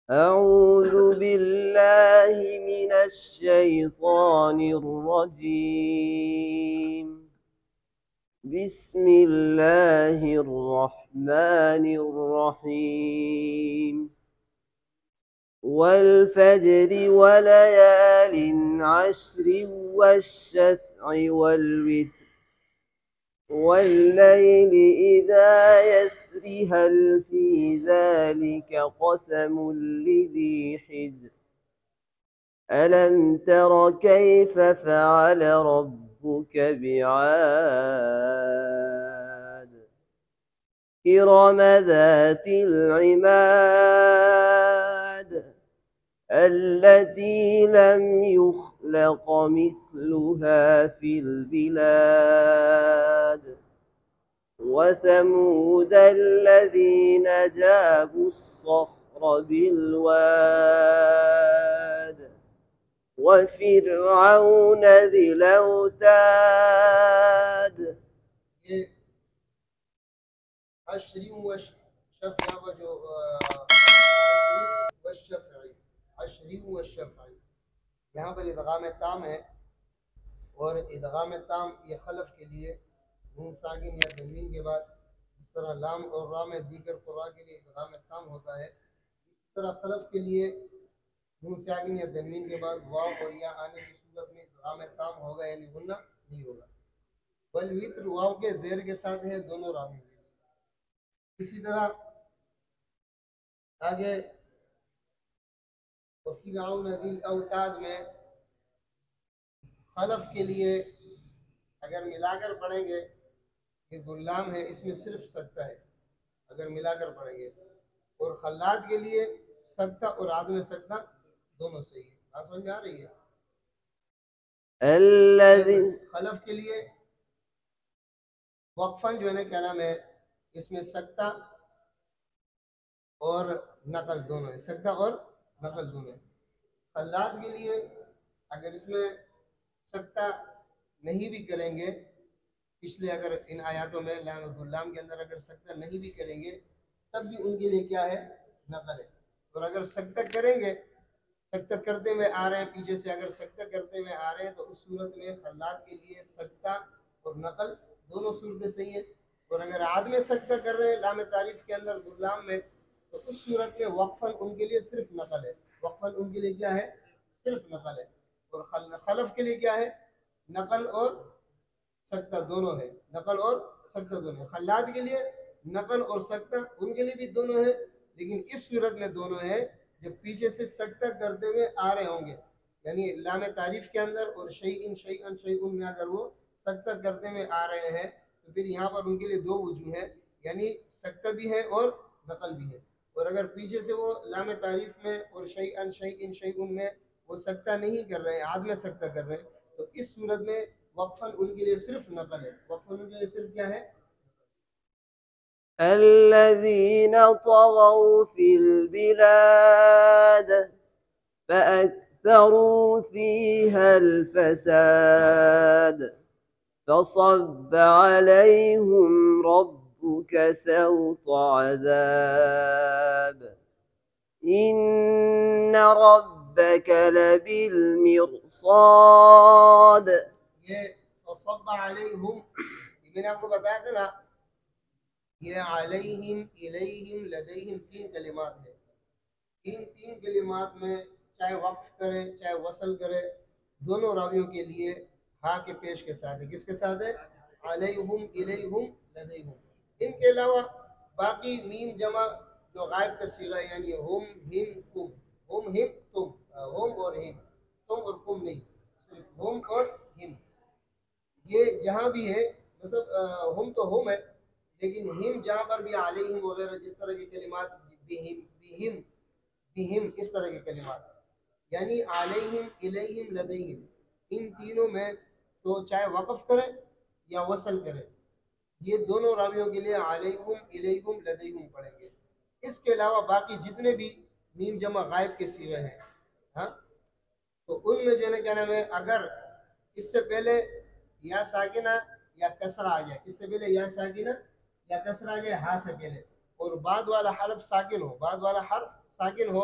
أعوذ بالله من الشيطان الرجيم. بسم الله الرحمن الرحيم. والفجر وليال عشر والشفع والوتر والليل إذا يسر هل في ذلك قسم لذي حجر ألم تر كيف فعل ربك بعاد إرم ذات العماد التي لم يخلق مثلها في البلاد وثمود الذين جابوا الصخر بالواد وفرعون ذي الأوتاد. عشر والشفع عشر والشفع یہاں پر ادغام تام ہے، اور ادغام تام یہ خلف کے لیے نون ساکن یا تنوین کے بعد جس طرح لام اور را میں دیگر قراء کے لیے ادغام تام ہوتا ہے، اس طرح خلف کے لیے نون ساکن یا تنوین کے بعد واو اور یا آنے کی صورت میں ادغام تام ہوگا، یعنی غنہ نہیں ہوگا۔ والوتر واو کے زیر کے ساتھ ہے دونوں راوی کے لیے۔ اسی طرح آگے وفرعون ذی الاوتاد میں خلف کے لیے اگر ملا کر پڑھیں گے، یہ غلام ہے، اس میں صرف سکتہ ہے اگر ملا کر پڑھیں گے، اور خلاد کے لیے سکتہ اور عدم سکتہ دونوں صحیح ہے۔ بات سمجھ میں آ رہی ہے؟ خلف کے لیے وقفاً جو ہے نا کیا نام ہے، اس میں سکتہ اور نقل دونوں ہے، سکتہ اور نقل دونوں ہے۔ خلاد کے لیے اگر اس میں سکتہ نہیں بھی کریں گے، پچھلے اگر ان آیاتوں میں لام و غلام کے اندر اگر سکتہ نہیں بھی کریں گے تب بھی ان کے لیے کیا ہے؟ نقل ہے۔ اور اگر سکتہ کریں گے، سکتہ کرتے ہوئے آ رہے ہیں پیچھے سے، اگر سکتہ کرتے ہوئے آ رہے ہیں تو اس صورت میں خلاد کے لیے سکتہ اور نقل دونوں صورتیں صحیح ہیں۔ اور اگر عدم سکتہ کر رہے ہیں لام تعریف کے اندر غلام میں، تو اس صورت میں وقفاً ان کے لیے صرف نقل ہے، وقفاً ان کے لیے کیا ہے؟ صرف نقل ہے۔ اور خلف کے لیے کیا ہے؟ نقل اور سکتہ دونوں ہے، نقل اور سکتہ دونوں ہے۔ خلاد کے لیے نقل اور سکتہ ان کے لیے بھی دونوں ہے، لیکن اس صورت میں دونوں ہے جب پیچھے سے سکتہ کرتے ہوئے آ رہے ہوں گے، یعنی لام تعریف کے اندر اور شیئن میں اگر وہ سکتہ کرتے ہوئے آ رہے ہیں تو پھر یہاں پر ان کے لیے دو وجوہ ہے، یعنی سکتہ بھی ہے اور نقل بھی ہے۔ اور اگر پیچھے سے وہ لام تعریف میں اور شیئن میں وہ سکتہ نہیں کر رہے ہیں، عدم سکتہ کر رہے ہیں، تو اس صورت میں وقفاً ان کے لیے صرف نقل ہے، وقفاً ان کے لیے صرف کیا ہے؟ الذين طغوا في البلاد فأكثروا فيها الفساد فصب عليهم ربك سوط عذاب إن ربك لبالمرصاد۔ یہ فصب علیہم، یہ میں نے آپ کو بتایا تھا نا، یہ علیہم، الیہم، لدیہم تین کلمات ہیں۔ ان تین کلمات میں چاہے وقف کرے چاہے وصل کرے، دونوں راویوں کے لیے ہا کے پیش کے ساتھ ہے۔ کس کے ساتھ ہے؟ علیہم، الیہم، لدیہم۔ ان کے علاوہ باقی میم جمع جو غائب کا صیغہ ہے، یعنی ہم، ہم، تم، ہم، ہم، تم، ہم اور ہم، تم اور کم نہیں، صرف ہم اور ہم۔ یہ جہاں بھی ہے، مطلب ہم تو ہم ہے، لیکن ہم جہاں پر بھی علیہم وغیرہ جس طرح کے کلمات، بہم، بہم، بہم، اس طرح کے کلمات، یعنی علیہم، الیہم، لدیہم، ان تینوں میں تو چاہے وقف کریں یا وصل کریں، یہ دونوں راویوں کے لیے علیہم، الیہم، لدیہم پڑھیں گے۔ اس کے علاوہ باقی جتنے بھی میم جمع غائب کے صیغے ہیں، ہاں، تو ان میں جو ہے نا کیا نام ہے، اگر اس سے پہلے یا ساکنہ یا کسرہ آ جائے، اس سے پہلے یا ساکنہ یا کسرہ آ جائے ہا سے پہلے، اور بعد والا حرف ساکن ہو، بعد والا حرف ساکن ہو،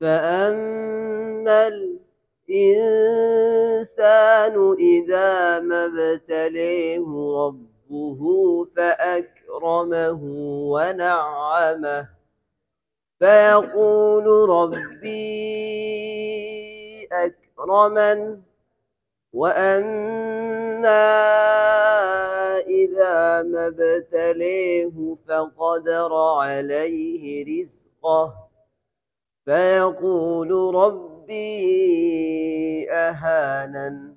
فأما الإنسان إذا ما ابتليه ربه فأكرمه ونعمه فيقول ربي أكرمن وأما إذا ما ابتليه فقدر عليه رزقه فيقول ربي أهانن।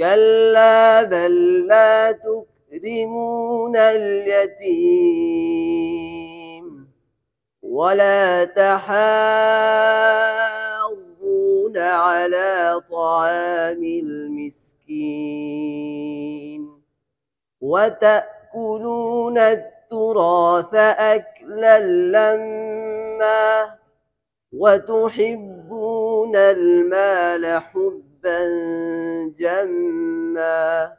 كلا بل لا تكرمون اليتيم ولا تحاضون على طعام المسكين وتأكلون التراث أكلا لما وتحبون المال حبا جما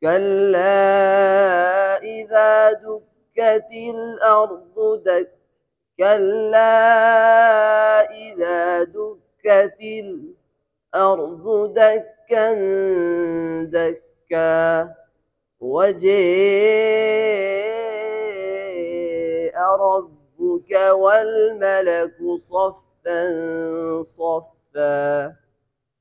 كلا إذا دكت الأرض كلا إذا دكت الأرض دكا دكا وجاء ربك والملك صفا صفا।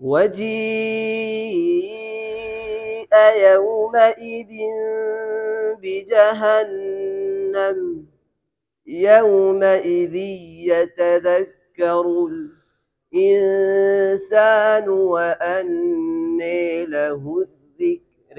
وجيء يومئذ بجهنم يومئذ يتذكر الإنسان وأنى له الذكر।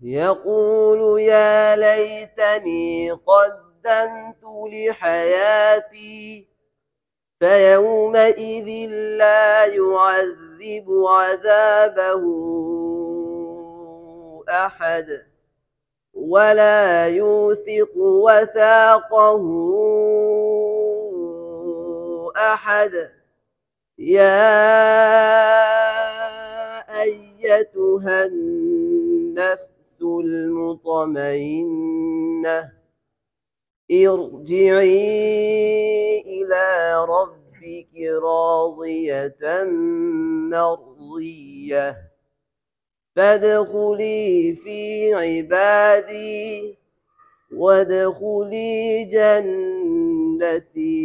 يقول يا ليتني قدمت لحياتي فيومئذ لا يعذب عذابه أحد ولا يوثق وثاقه أحد يا أيتها النفس المطمئنة ارجعي إلى ربك راضية مرضية فادخلي في عبادي وادخلي جنتي।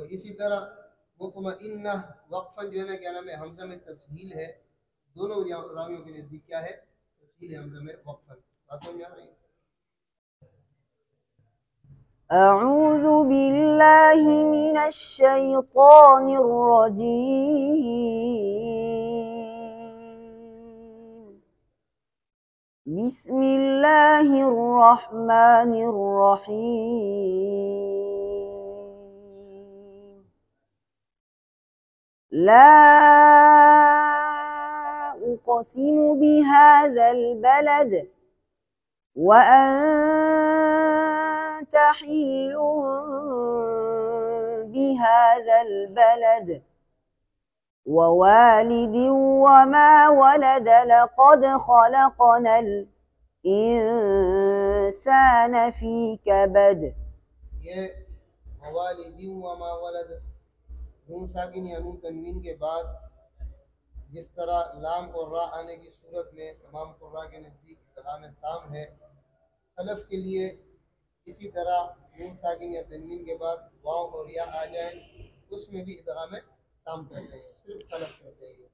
اور اسی طرح مطمئنہ وقفاً جو ہے نا کیا نام ہے حمزہ میں تسہیل ہے، دونوں راویوں کے نزدیک کیا ہے؟ تسہیل ہے حمزہ میں وقفاً. بات سمجھ میں آ رہی ہے؟ أعوذ بالله من الشيطان الرجيم. بسم الله الرحمن الرحيم. لا أقسم بهذا البلد وأنت حل بهذا البلد ووالد وما ولد لقد خلقنا الإنسان في كبد. یہ موالد وما ولد نون ساکن یا نون تنوین کے بعد جس طرح لام اور را آنے کی صورت میں تمام قراء کے نزدیک ادغام تام ہے، خلف کے لیے اسی طرح نون ساکن یا تنوین کے بعد واو اور یا آ جائے اس میں بھی ادغام تام کرتے ہیں، صرف خلف کرتے ہیں.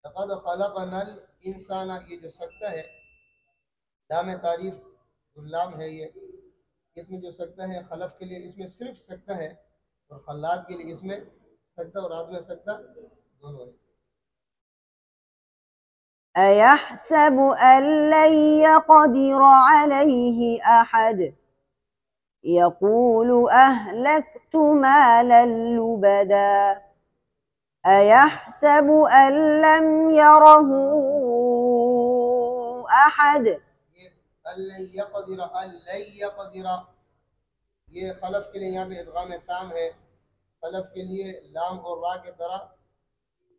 لقد خلقنا الانسان، یہ جو سکتہ ہے لام تعریف لام ہے، یہ اس میں جو سکتہ ہے خلف کے لیے اس میں صرف سکتہ ہے، اور خلاد کے لیے اس میں سکتہ اور آدم سکتہ دونوں ہیں. أيحسب أن لن يقدر عليه أحد يقول أهلكت مالا لبدا أيحسب أن لم يره أحد. یہ الَّن يقدر یہ خلف کے لیے یہاں پہ ادغام تام ہے. خلف کے لیے لام اور را کے طرح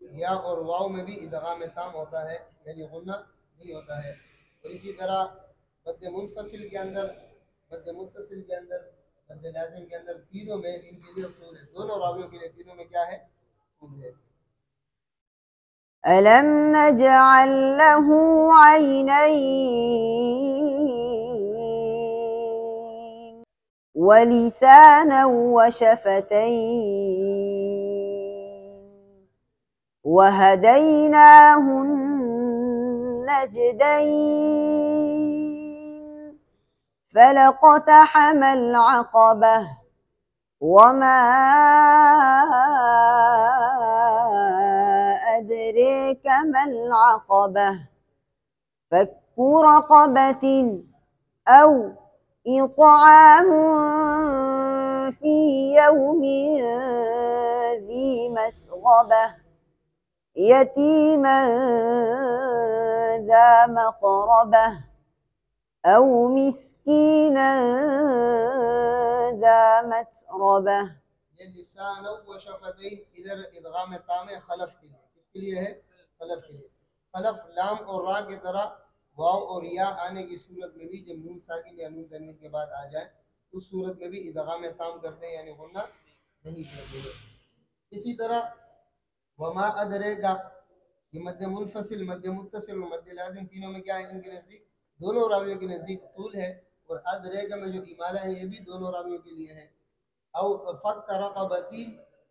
یا اور واو میں بھی ادغام تام ہوتا ہے، یعنی غنہ نہیں ہوتا ہے. اور اسی طرح مد منفصل کے اندر، مد متصل کے اندر، مد لازم کے اندر، تینوں میں ان کے لیے قول ہے، دونوں راویوں کے لیے تینوں میں کیا ہے؟ قول ہے. ألم نجعل له عينين ولسانا وشفتين وهديناه النجدين فلاقتحم العقبة وما أدريك ما العقبة فك رقبة أو إطعام في يوم ذي مسغبة يتيما ذا مقربة أو مسكينا ذا متربة. یہ لسان و شفتین ادھر ادغام تام خلف کے لیے، کس کے لیے ہے؟ خلف کے لیے. خلف لام اور را کی طرح واو اور یا آنے کی صورت میں بھی جب نون ساکن یا نون تنوین کے بعد آ جائے اس صورت میں بھی ادغام تام کرتے ہیں، یعنی غنہ نہیں کرتے ہیں. اسی طرح وما ادریکا، یہ مد منفصل، مد متصل اور مد لازم تینوں میں کیا ہے؟ ان کے نزدیک دونوں راویوں کے نزدیک طول ہے، اور ادریکا میں جو امالہ ہے یہ بھی دونوں راویوں کے لیے ہے. او فک رقبتی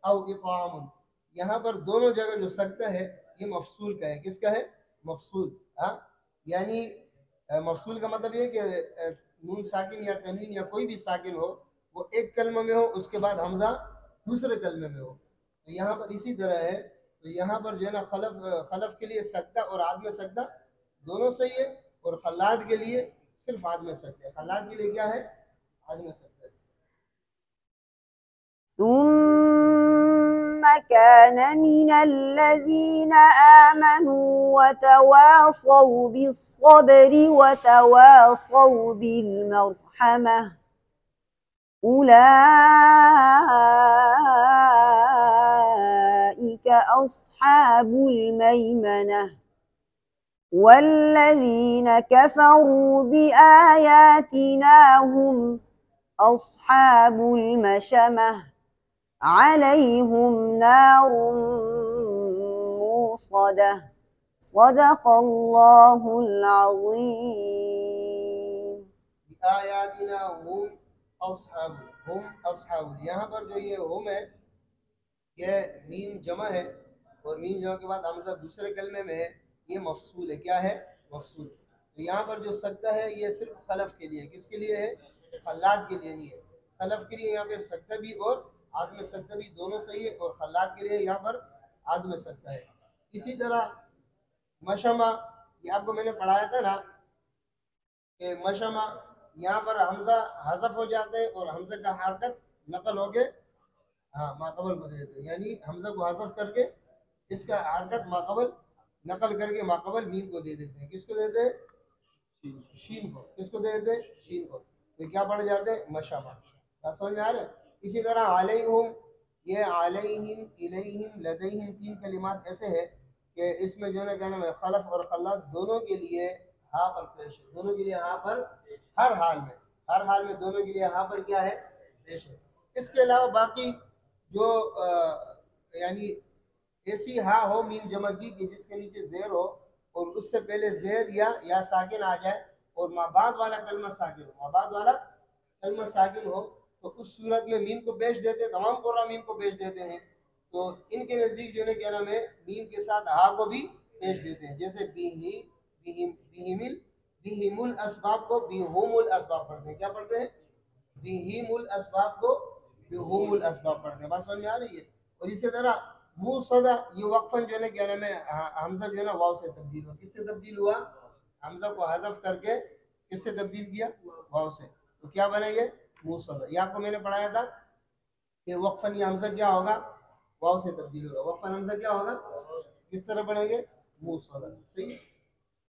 او اطعام، یہاں پر دونوں جگہ جو سکتہ ہے یہ مفصول کا ہے. کس کا ہے؟ مفصول. یعنی مفصول کا مطلب یہ کہ نون ساکن یا تنوین یا کوئی بھی ساکن ہو وہ ایک کلمہ میں ہو، اس کے بعد حمزہ دوسرے کلمے میں ہو. تو یہاں پر اسی طرح ہے. تو یہاں پر جو ہے نا خلف کے لیے سکتہ اور عدم سکتہ دونوں صحیح ہے، اور خلاد کے لیے صرف عدم سکتہ ہے. خلاد کے لیے کیا ہے؟ عدم سکتہ ہے. ثم كان من الذين آمنوا وتواصوا بالصبر وتواصوا بالمرحمة أولئك أصحاب الميمنة والذين كفروا بآياتنا هم أصحاب المشأمة عليهم نار موصدة. صدق الله العظيم. بآياتنا هم أصحاب ہم اصحاب. یہاں پر جو یہ ہم ہے یہ میم جمع ہے اور میم جمع کے بعد حمزہ دوسرے کلمے میں ہے, یہ مفصول ہے. کیا ہے؟ مفصول. تو یہاں پر جو سکتہ ہے یہ صرف خلف کے لیے, کس کے لیے ہے؟ خلاد کے لیے نہیں ہے. خلف کے لیے یہاں پہ سکتہ بھی اور عدم سکتہ بھی دونوں صحیح ہے, اور خلاد کے لیے یہاں پر عدم سکتہ ہے. اسی طرح مشمع, یہ آپ کو میں نے پڑھایا تھا نا کہ مشمع یہاں پر حمزہ حذف ہو جاتے ہیں اور حمزہ کا حرکت نقل ہو کے ہاں ماقبل کو دے دیتے ہیں, یعنی حمزہ کو حذف کر کے اس کا حرکت ماقبل نقل کر کے ماقبل میم کو دے دیتے ہیں. کس کو دیتے ہیں؟ شین کو. کس کو دے دیتے ہیں؟ شین کو. تو کیا پڑھ جاتے ہیں؟ مشمع. بات سمجھ میں آ رہا ہے؟ اسی طرح علیہم, یہ علیہم, الیہم, لدیہم تین کلمات ایسے ہیں کہ اس میں جو ہے نا کہنا ہے خلف اور خلاد دونوں کے لیے ہاں پر پیش ہے. دونوں کے لیے ہاں پر ہر حال میں, ہر حال میں دونوں کے لیے ہاں پر کیا ہے؟ پیش ہے. اس کے علاوہ باقی جو یعنی ایسی ہاں ہو میم جمع کی کہ جس کے نیچے زیر ہو اور اس سے پہلے زیر یا ساکن آ جائے اور ما بعد والا کلمہ ساکن ہو, ما بعد والا کلمہ ساکن ہو, تو اس صورت میں میم کو پیش دیتے ہیں. تمام قرآن میم کو پیش دیتے ہیں. تو ان کے نزدیک جو ہے کیا نام ہے میم کے ساتھ ہا کو بھی پیش دیتے ہیں. جیسے بہم الاسباب کو بہم الاسباب پڑھتے ہیں. کیا پڑھتے ہیں؟ بہم الاسباب کو بہم الاسباب پڑھتے ہیں. بات سمجھ میں آ رہی ہے؟ اور اسی طرح موصدہ, یہ وقفاً جو ہے نا کیا نام ہے حمزہ جو ہے نا واو سے تبدیل ہوا. کس سے تبدیل ہوا؟ حمزہ کو حذف کر کے کس سے تبدیل کیا؟ واو سے. تو کیا بنا یہ؟ موصدہ. یہ آپ کو میں نے پڑھایا تھا کہ وقفاً یہ حمزہ کیا ہوگا؟ واو سے تبدیل ہوگا. وقفاً حمزہ کیا ہوگا؟ کس طرح پڑھیں گے؟ موصدہ. صحیح.